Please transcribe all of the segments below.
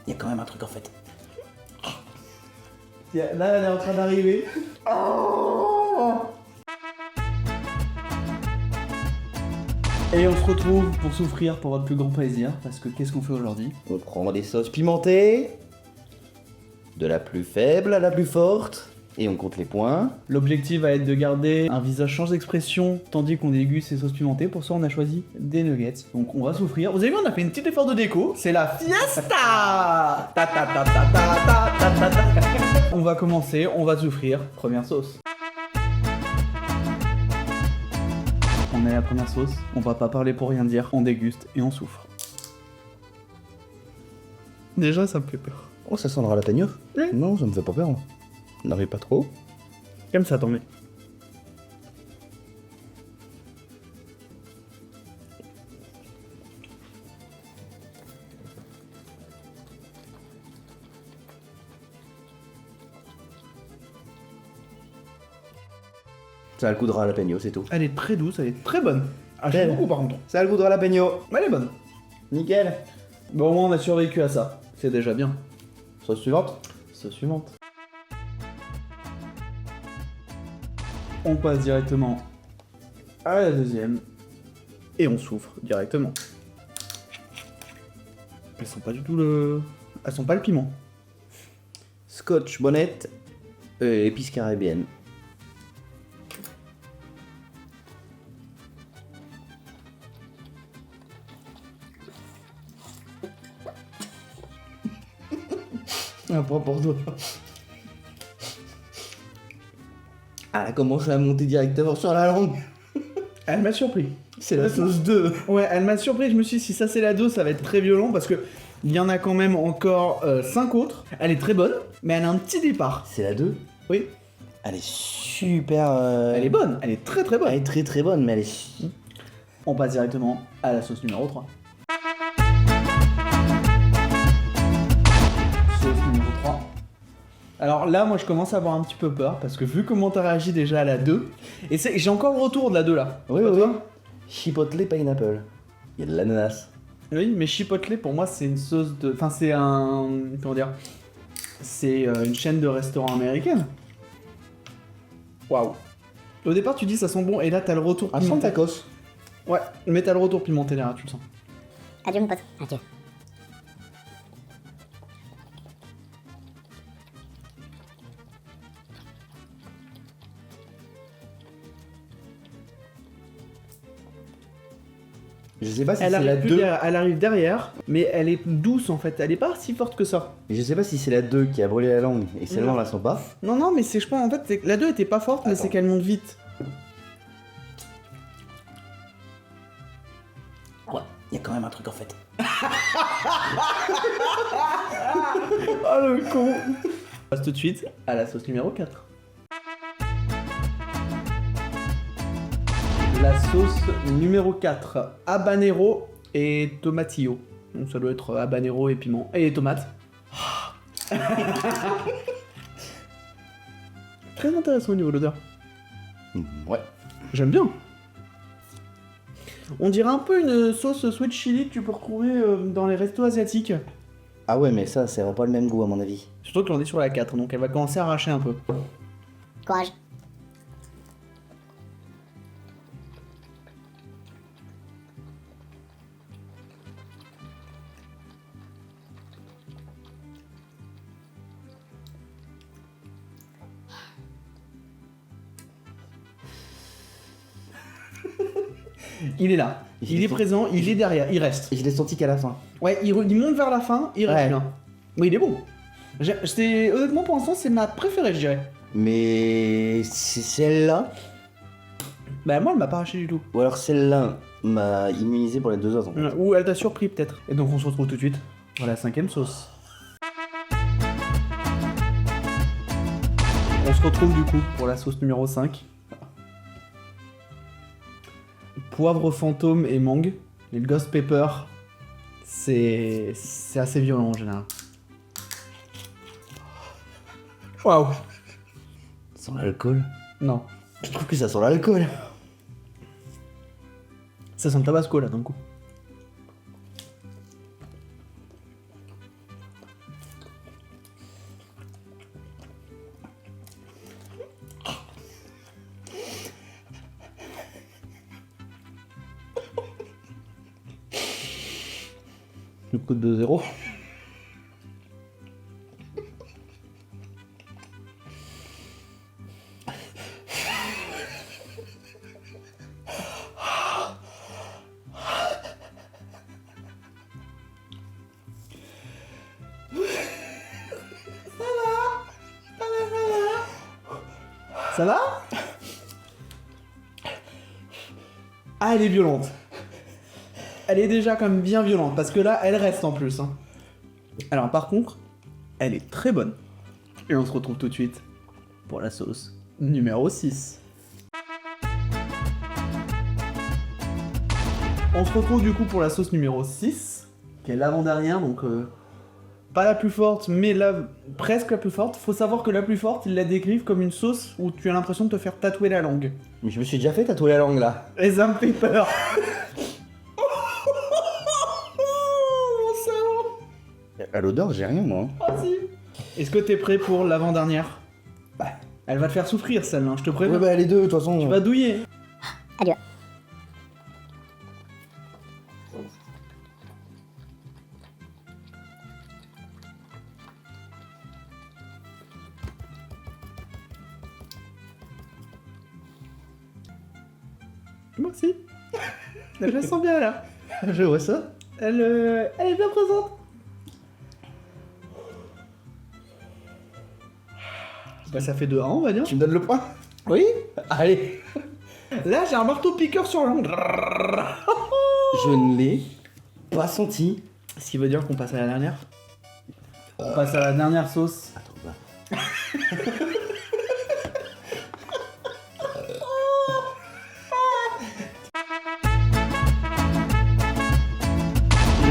il y a quand même un truc en fait. Là, elle est en train d'arriver. Et on se retrouve pour souffrir pour votre plus grand plaisir, parce que qu'est-ce qu'on fait aujourd'hui? On prend des sauces pimentées, de la plus faible à la plus forte, et on compte les points. L'objectif va être de garder un visage sans expression tandis qu'on déguste ces sauces pimentées. Pour ça, on a choisi des nuggets. Donc, on va souffrir. Vous avez vu, on a fait une petite effort de déco. C'est la fiesta. Ta, ta, ta, ta, ta, ta, ta, ta, ta. On va commencer, on va souffrir. Première sauce. On est à la première sauce. On va pas parler pour rien dire. On déguste et on souffre. Déjà, ça me fait peur. Oh, ça sent le jalapeno? Oui. Non, ça me fait pas peur. N'en mets pas trop. Comme ça, t'en mets. Ça a le goût de jalapeno, c'est tout. Elle est très douce, elle est très bonne. Ah, j'aime Belle. beaucoup par contre. Ça a le goût de jalapeno. Mais elle est bonne. Nickel. Bon, au moins on a survécu à ça. C'est déjà bien. Sauce suivante. Sauce suivante. On passe directement à la deuxième. Et on souffre directement. Elles sont pas du tout le... Elles sont pas le piment. Scotch bonnet, épices caribéennes. Un point pour toi. Ah, elle commence à monter directement sur la langue. Elle m'a surpris. C'est la sauce 2. Ouais, elle m'a surpris. Je me suis dit, si ça c'est la 2, ça va être très violent parce que il y en a quand même encore 5 autres. Elle est très bonne, mais elle a un petit départ. C'est la 2. Oui. Elle est super... Elle est bonne, elle est très très bonne. Elle est très très bonne, mais elle est... On passe directement à la sauce numéro 3. Sauce numéro 3. Alors là, moi je commence à avoir un petit peu peur parce que vu comment t'as réagi déjà à la 2, et j'ai encore le retour de la 2 là. Oui, Pas oui, toi oui. Chipotle pineapple. Il y a de l'ananas. Oui, mais Chipotle pour moi c'est une sauce de. Enfin, c'est un. Comment dire? C'est une chaîne de restaurants américaine. Waouh. Au départ, tu dis ça sent bon et là t'as le retour Un son pimenté. tacos. Ouais, mais t'as le retour pimenté derrière, tu le sens. Adieu mon pote. Ok. Je sais pas si Elle c'est la arrive, 2. elle arrive derrière, mais elle est douce en fait. Elle est pas si forte que ça. Je sais pas si c'est la 2 qui a brûlé la langue et celle-là Non. on la sent pas. Non, non, mais c'est, je pense en fait, c'est que la 2 était pas forte, mais Attends. c'est qu'elle monte vite. Ouais, il y a quand même un truc en fait. Oh le con. On passe tout de suite à la sauce numéro 4. La sauce numéro 4, habanero et tomatillo. Donc ça doit être habanero et piment. Et tomate. Très intéressant au niveau de l'odeur. Ouais. J'aime bien. On dirait un peu une sauce sweet chili que tu peux retrouver dans les restos asiatiques. Ah ouais, mais ça, c'est pas le même goût à mon avis. Surtout que l'on est sur la 4, donc elle va commencer à arracher un peu. Courage. Il est là, il est présent, il est derrière, il reste. Et je l'ai senti qu'à la fin. Ouais, il monte vers la fin, il reste Ouais. là. Oui, il est bon. Honnêtement, pour l'instant, c'est ma préférée, je dirais. Mais c'est celle-là, Bah, moi, elle m'a pas arraché du tout. ou alors celle-là m'a immunisé pour les 2 autres. En fait. Ou elle t'a surpris, peut-être. Et donc, on se retrouve tout de suite pour la 5ème sauce. On se retrouve du coup pour la sauce numéro 5. Poivre fantôme et mangue. Les ghost pepper, c'est assez violent en général. Waouh. Ça sent l'alcool. Non. Je trouve que ça sent l'alcool. Ça sent le tabasco là d'un coup. coûte 2 €. Ça va? Ah, elle est violente. Elle est déjà quand même bien violente, parce que là, elle reste en plus. Hein. Alors, par contre, elle est très bonne. Et on se retrouve tout de suite pour la sauce numéro 6. On se retrouve du coup pour la sauce numéro 6, qui est l'avant-dernière, donc pas la plus forte, mais presque la plus forte. Faut savoir que la plus forte, ils la décrivent comme une sauce où tu as l'impression de te faire tatouer la langue. Mais je me suis déjà fait tatouer la langue là. Et ça me fait peur. Mon cerveau. À l'odeur, j'ai rien moi. Ah si. Est-ce que t'es prêt pour l'avant-dernière? Bah. Elle va te faire souffrir celle-là, je te préviens. Ouais, bah les deux, de toute façon. Tu vas douiller. Adieu. Moi aussi. Je la sens bien là. Je vois ça. Elle est bien présente. Bah ça fait 2-1 on va dire. Tu me donnes le point? Oui. Allez. Là j'ai un marteau piqueur sur la langue. Je ne l'ai pas senti. Ce qui veut dire qu'on passe à la dernière. On passe à la dernière sauce. Attends, bah.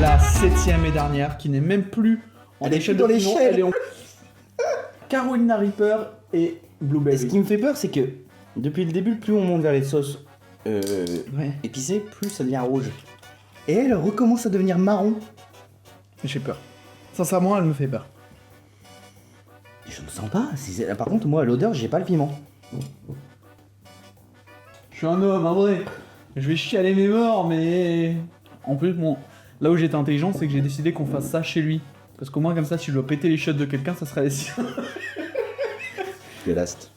La 7ème et dernière, qui n'est même plus en Elle est échelle plus dans de piment, l'échelle. elle est en Carolina Reaper et Blueberry. Ce qui me fait peur, c'est que depuis le début, plus on monte vers les sauces Ouais, épicées, plus ça devient rouge. Et elle recommence à devenir marron. j'ai peur. Sincèrement, elle me fait peur. Je ne sens pas. Par contre, moi, à l'odeur, j'ai pas le piment. Je suis un homme, en vrai. Je vais chialer mes morts, mais... En plus, bon, là où j'étais intelligent, c'est que j'ai décidé qu'on fasse ça chez lui. Parce qu'au moins, comme ça, si je dois péter les chiottes de quelqu'un, ça serait les siens. Le last.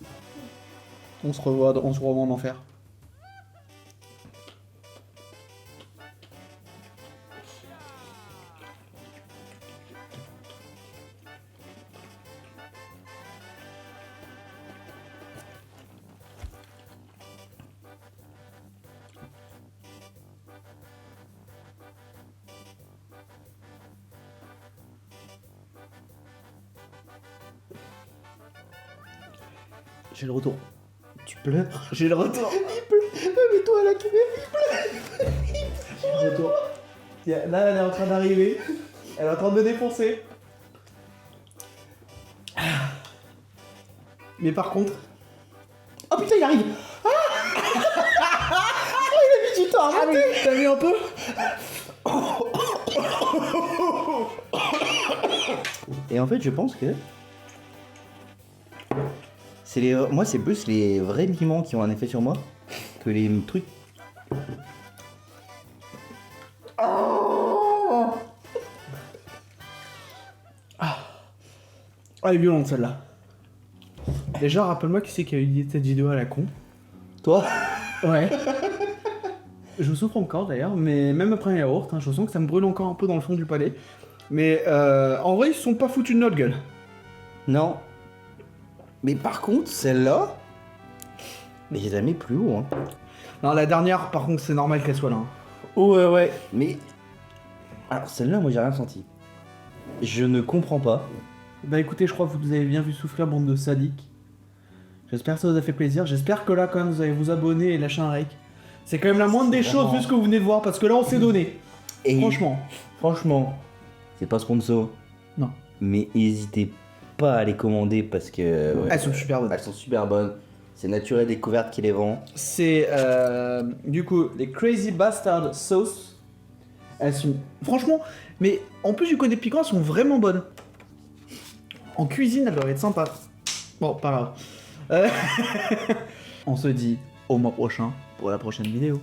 On se revoit en enfer. J'ai le retour. Tu pleures? J'ai le retour. Mais toi, là, qui J'ai le retour. Tiens, là, elle est en train d'arriver. Elle est en train de me défoncer. Mais par contre... Oh putain, il arrive! Ah oh, il a mis du temps à Ah oui, monter. t'as vu un peu? Et en fait, je pense que... Moi, c'est plus les vrais piments qui ont un effet sur moi que les trucs... Ah, elle est violente celle-là. Déjà, rappelle-moi qui c'est qui a eu cette vidéo à la con. Toi? Ouais. Je souffre encore d'ailleurs, mais même après un yaourt, hein, je sens que ça me brûle encore un peu dans le fond du palais. Mais en vrai, ils se sont pas foutus de notre gueule. Non. Mais par contre, celle-là... Mais je la mets plus haut, hein. Non, la dernière, par contre, c'est normal qu'elle soit là. Hein. Ouais, ouais. Mais... Alors, celle-là, moi, j'ai rien senti. Je ne comprends pas. Bah écoutez, je crois que vous avez bien vu souffrir, bande de sadiques. J'espère que ça vous a fait plaisir. J'espère que là, quand même, vous allez vous abonner et lâcher un like. C'est quand même la moindre des choses, vraiment- vu ce que vous venez de voir, parce que là, on s'est donné. Et Franchement. c'est pas sponsor. Non. Mais n'hésitez pas à les commander parce que... ouais, Elles sont super bonnes. Elles sont super bonnes. C'est Naturel Découverte qui les vend. C'est du coup les Crazy Bastard Sauce. Elles sont franchement, mais en plus du côté piquant, elles sont vraiment bonnes. En cuisine, elles doivent être sympas. Bon, pas grave. On se dit au mois prochain pour la prochaine vidéo.